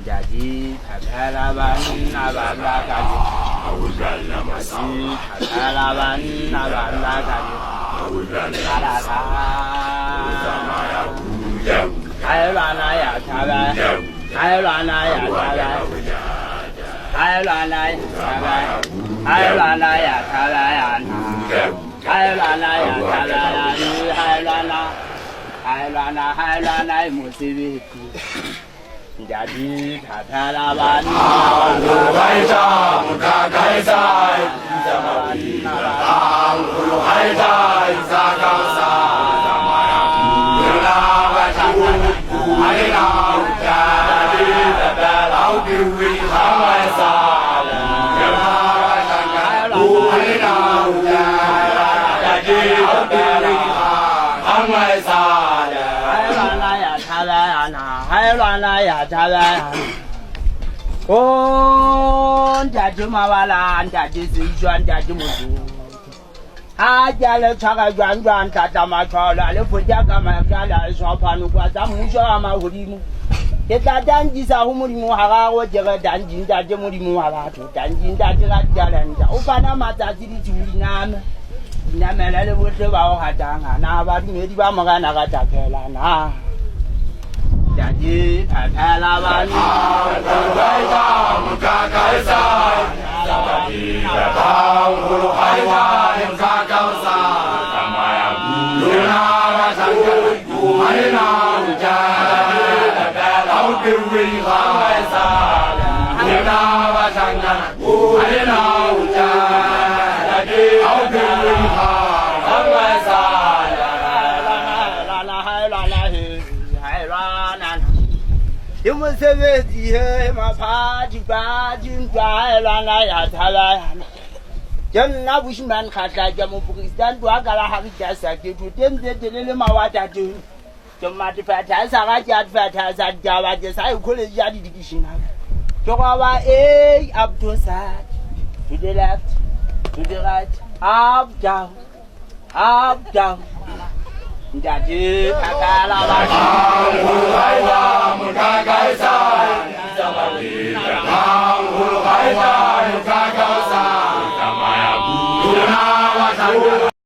Jadi kalaban nabala kali, kalaban nabala kali, Aylana ya tabe, Aylana ya tabe, Aylana ya tabe, Aylana ya tabe ya na, Aylana ya tabe ya ni, Aylana musibiku. Jadi kalaban Haida, Mukakaisa, Zamabila, Ulu Haida, Zakasa, Zamaya, Yula, Vachu, Haida, Jadi, Tabelau, Kiwi, Hamaisa, Yula, Vachu, Haida, Jadi, Tabelau, Hamaisa, Aylana ya tabe, Oh, Jadi mawala, Jadi sijuan, Jadi mutu. Ajale chaka juan tata machola, le fujaga magala shopanu kwa zamusho amahulimu. Kita danji sa humulimu harawo jere danji ndaje mulimu haratu, danji ndaje jalanja. Upana mata zili chuli name. Namela le wote ba hatanga na ba medi ba magana katakela na. Jadi kalaban Haida, Mukakaisa, Zamabila, Ulu Haida, Zakasa, Zamaya, Yula, Vachu, Haida, Jadi, Tabelau, Kiwi, Hamaisa, Yula, Vachu, Haida, Jadi, Kiwi, Hamaisa, Yumusevezi he mapati Aylana ya talayana. Janna bushman khata jamu Pakistan to agala hakija sakhe to temze telele mawata to. Tomati fata saka jat fata sajjawa je sai kole jadi dikishina. Tokawa up to side, to the left, to the right, up down. Jadi kalaban Ulu Haida, Mukakaisa, Zamabila, Ulu Haida.